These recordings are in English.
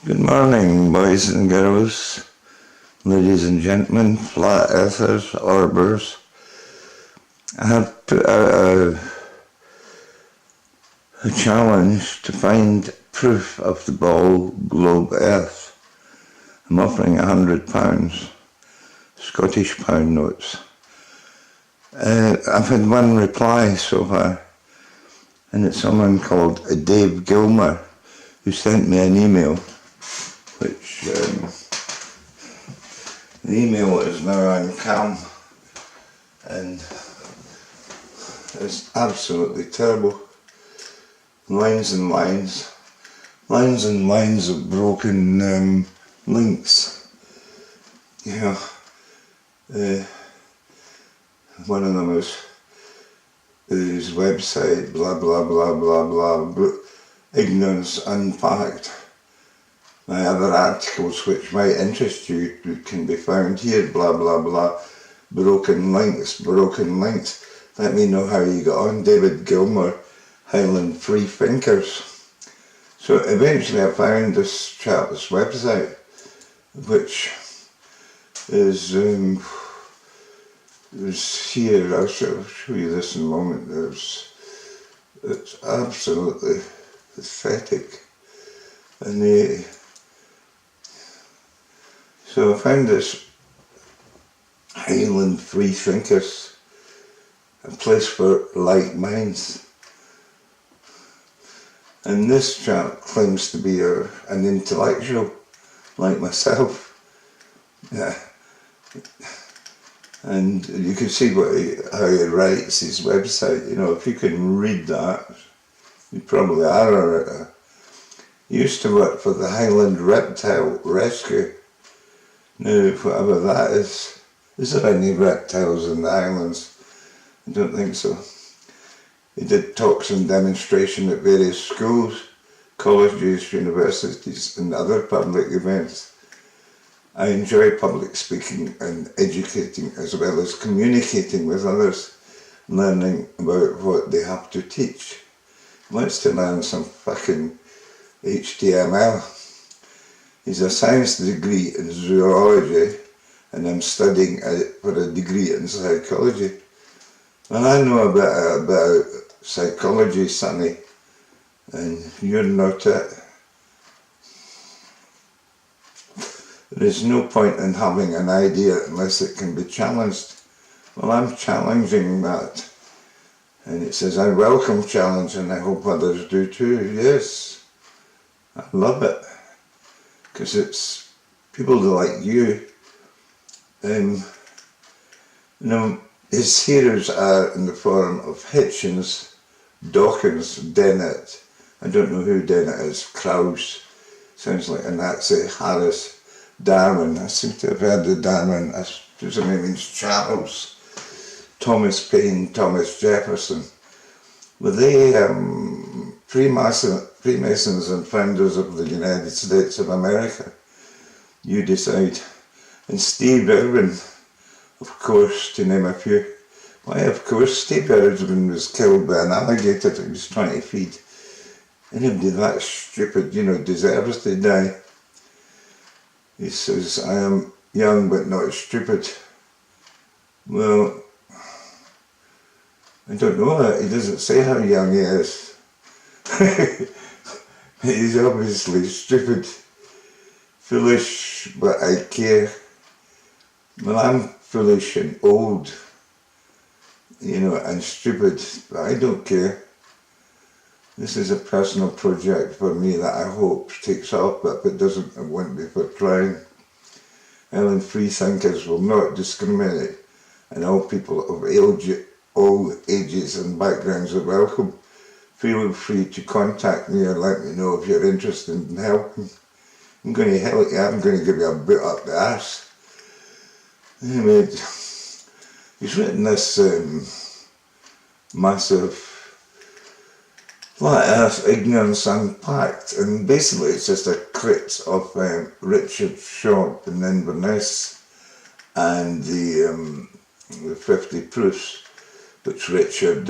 Good morning, boys and girls, ladies and gentlemen, flat earthers, orbers. I have put out a challenge to find proof of the ball globe Earth. I'm offering £100, Scottish pound notes. I've had one reply so far, and it's someone called Dave Gilmore, who sent me an email, which the email is now on cam, and it's absolutely terrible. Lines and lines of broken links. You know, one of them is his website, blah blah blah blah blah, ignorance unpacked. My other articles which might interest you can be found here, blah blah blah, broken links. Let me know how you got on. David Gilmore, Highland Freestinkers. So eventually I found this chap's website, which is here. I'll show you this in a moment. It's absolutely pathetic. And so I found this Highland Freestinkers, a place for like minds. And this chap claims to be an intellectual, like myself. Yeah. And you can see how he writes his website. You know, if you can read that, you probably are. He used to work for the Highland Reptile Rescue. Now, whatever that is there any reptiles in the Highlands? I don't think so. He did talks and demonstration at various schools, colleges, universities and other public events. I enjoy public speaking and educating as well as communicating with others, learning about what they have to teach. He wants to learn some fucking HTML. He's a science degree in zoology, and I'm studying for a degree in psychology. Well, I know a bit about psychology, Sonny, and you're not it. There is no point in having an idea unless it can be challenged. Well, I'm challenging that. And it says, I welcome challenge and I hope others do too. Yes, I love it. Because it's people like you. You know, his heroes are in the form of Hitchens, Dawkins, Dennett. I don't know who Dennett is. Krauss, sounds like a Nazi. Harris, Darwin. I seem to have heard of Darwin. I presume he means Charles. Thomas Paine, Thomas Jefferson. Were they Freemasons and founders of the United States of America? You decide. And Steve Irwin, of course, to name a few. Why, of course, Steve Irwin was killed by an alligator that was 20 feet. Anybody that stupid, you know, deserves to die. He says, I am young but not stupid. Well, I don't know that. He doesn't say how young he is. He's obviously stupid. Foolish, but I care. Well, I'm foolish and old, you know, and stupid, but I don't care. This is a personal project for me that I hope takes off, but if it doesn't, it won't be for trying. Highland Freethinkers will not discriminate, and all people of all ages and backgrounds are welcome. Feel free to contact me or let me know if you're interested in helping. I'm going to help you. I'm going to give you a boot up the arse. Anyway, he's written this massive Flat Earth Ignorance Unpacked, and basically it's just a crit of Richard Short in Inverness and the 50 proofs which Richard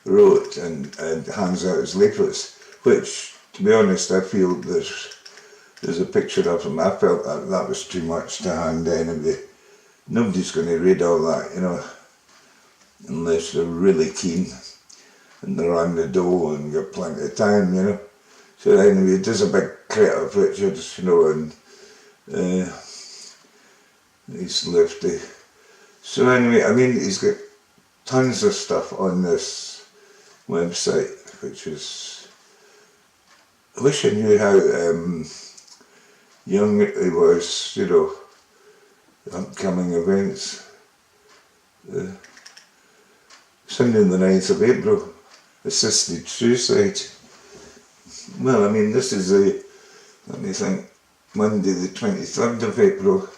wrote and hands out as leaflets, which, to be honest, I feel there's there's a picture of him. I felt that was too much to hand anyway. Nobody's going to read all that, you know, unless they're really keen and they're on the dole and got plenty of time, you know. So anyway, there's a big crate of Richards, you know, and he's lefty. So anyway, I mean, he's got tons of stuff on this website, which is, I wish I knew how young he was, you know, upcoming events. Sunday the 9th of April, assisted suicide. Well, I mean, this is let me think, Monday the 23rd of April.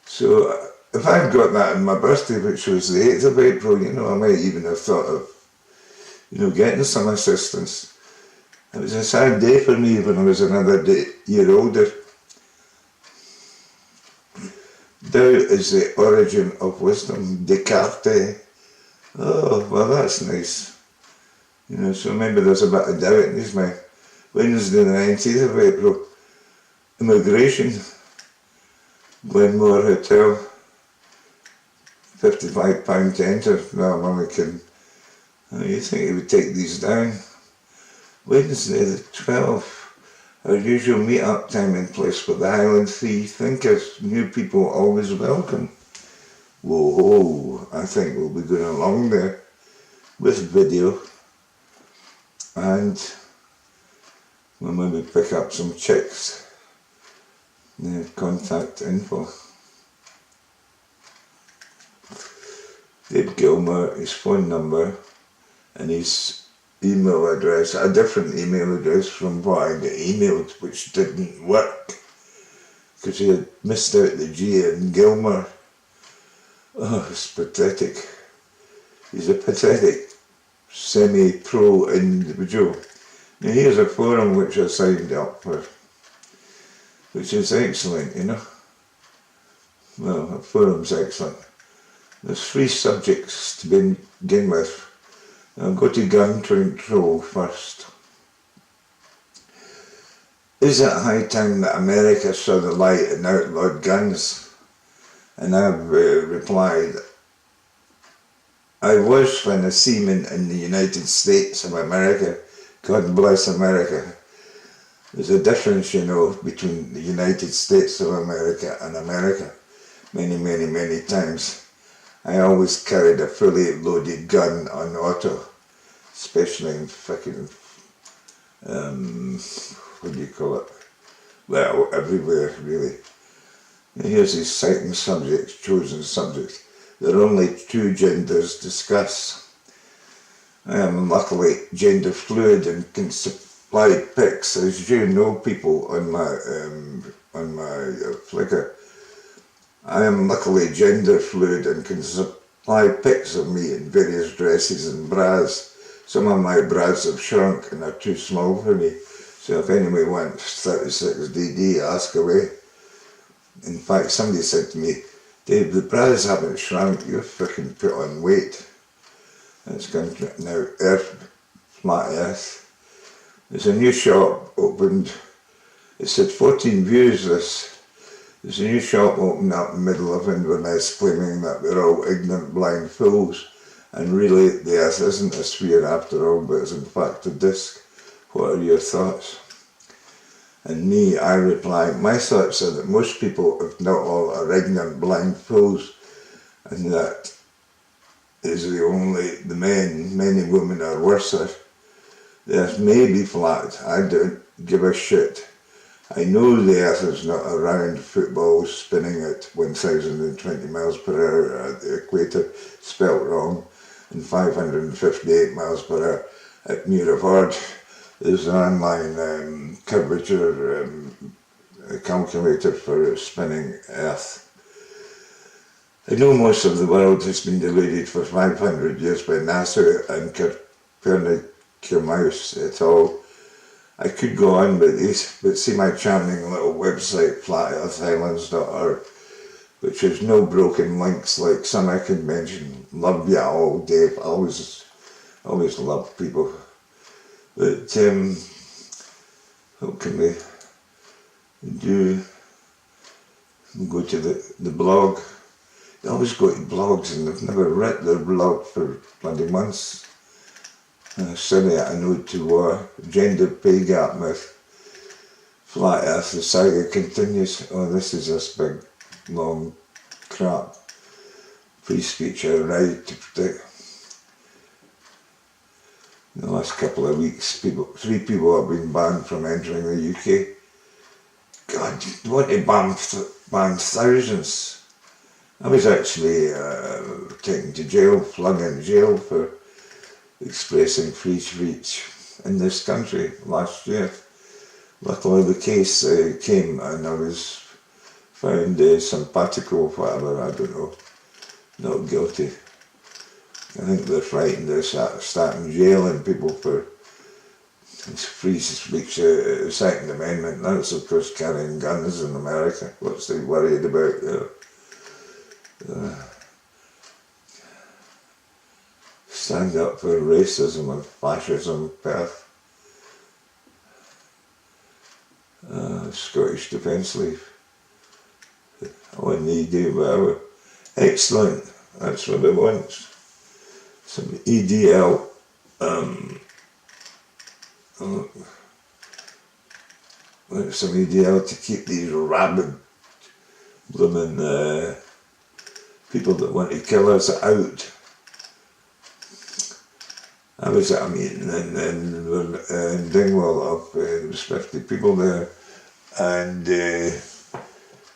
So if I'd got that on my birthday, which was the 8th of April, you know, I might even have thought of, you know, getting some assistance. It was a sad day for me when I was another year older. Doubt is the origin of wisdom, Descartes. Oh, well, that's nice. You know, so maybe there's a bit of doubt in his mind. Wednesday the 19th of April, immigration, Gilmore Hotel, £55 to enter. No, I'm only kidding. Oh, you think he would take these down? Wednesday the 12th, our usual meet-up time in place for the Highland Freestinkers. New people always welcome. Whoa, I think we'll be going along there with video, and we'll maybe pick up some chicks. Contact info. Dave Gilmore, his phone number and his email address, a different email address from what I got emailed, which didn't work because he had missed out the G in Gilmore. Oh, it's pathetic. He's a pathetic semi-pro individual. Now here's a forum which I signed up for, which is excellent, you know. Well, a forum's excellent. There's 3 subjects to begin with. I'll go to gun control first. Is it high time that America saw the light and outlawed guns? And I've replied, I was when a seaman in the United States of America. God bless America. There's a difference, you know, between the United States of America and America. Many, many, many times. I always carried a fully loaded gun on auto, especially in fucking, what do you call it? Well, everywhere, really. And here's his citing subjects, chosen subjects. There are only 2 genders discussed. I am luckily gender fluid and can supply pics, as you know, people on my Flickr. I am luckily gender fluid and can supply pics of me in various dresses and bras. Some of my bras have shrunk and are too small for me, so if anyone wants 36DD, ask away. In fact, somebody said to me, Dave, the bras haven't shrunk, you're fucking put on weight. It's going to now flat earth. There's a new shop opened. It said 14 views this. There's a new shop opened up in the middle of Inverness claiming that we're all ignorant blind fools and really the earth isn't a sphere after all, but is in fact a disc. What are your thoughts? And me, I reply, my thoughts are that most people, if not all, are ignorant blind fools, and that is the men, many women are worse. The earth may be flat, I don't give a shit. I know the earth is not a round football spinning at 1020 miles per hour at the equator, spelt wrong, and 558 miles per hour at Muirford. There's an online curvature calculator for spinning Earth. I know most of the world has been deluded for 500 years by NASA and Copernicus et al. I could go on with these, but see my charming little website, flatearthhighlands.org, which has no broken links like some I can mention. Love ya all, Dave. Always love people. But what can we? do go to the blog. They always go to blogs and they've never read their blog for bloody months. Sorry, I know to war, gender pay gap myth, flat earth, the saga continues. Oh, this is this big, long crap. Free speech, our right to protect. In the last couple of weeks, 3 people have been banned from entering the UK. God, you want to ban thousands. I was actually taken to jail, flung in jail for expressing free speech in this country last year. Luckily the case came and I was found simpatico, whatever, I don't know, not guilty. I think they're frightened of starting jailing people for free speech, Second Amendment. That's of course carrying guns in America. What's they worried about there? Stand up for racism and fascism, Perth. Scottish Defence League. On the day, whatever. Excellent, that's what I want. Some EDL, some EDL to keep these rabid blooming people that want to kill us out. I was at a meeting in Dingwall, there was 50 people there, and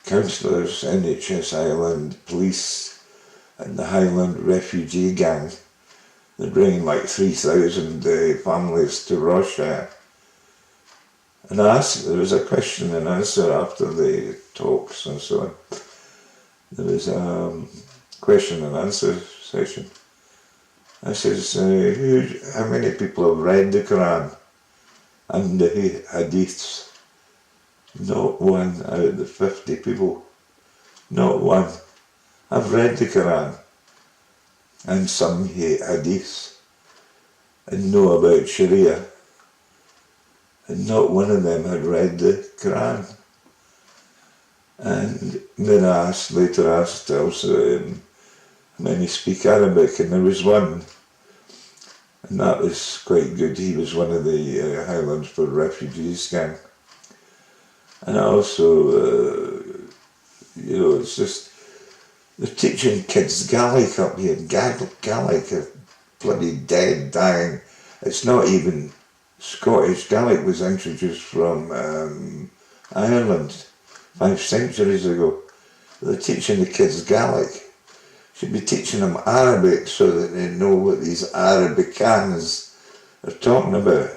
councillors, NHS Highland, police, and the Highland refugee gang. They're bringing like 3,000 families to Russia. And I asked, there was a question and answer after the talks and so on. There was a question and answer session. I says, how many people have read the Quran and the Hadiths? Not one out of the 50 people. Not one. I've read the Quran and some Hadiths and know about Sharia. And not one of them had read the Quran. And then I later asked also many speak Arabic, and there was one, and that was quite good. He was one of the Highlands for Refugees gang. And I also, it's just, they're teaching kids Gaelic up here. Gaelic are bloody dead, dying. It's not even Scottish. Gaelic was introduced from Ireland 5 centuries ago. They're teaching the kids Gaelic. Should be teaching them Arabic so that they know what these Arabicans are talking about.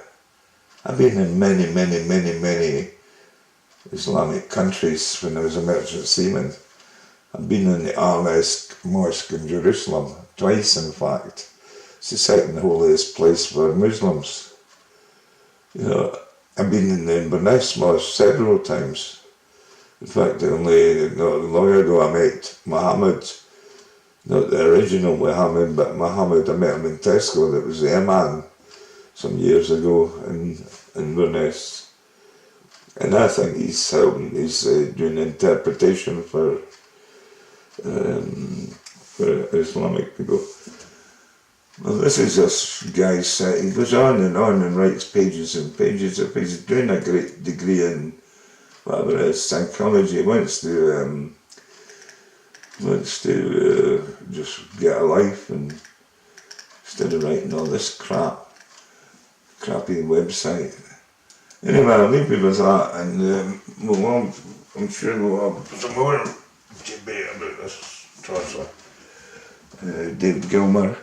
I've been in many Islamic countries when I was a merchant seaman. I've been in the Mosque in Jerusalem, twice in fact. It's the second holiest place for Muslims. I've been in the Inverness Mosque several times. In fact, only not long ago I met Muhammad. Not the original Muhammad, but Muhammad, I met him in Tesco, that was the Imam, some years ago in Inverness. And I think he's doing interpretation for Islamic people. Well, this is this guy's set. He goes on and writes pages and pages of pages, doing a great degree in whatever it is, psychology. He wants to just get a life, and instead of writing all this crappy website. Anyway, I'll leave you with that, and I'm sure we'll have some more debate about this tosser. David Gilmore.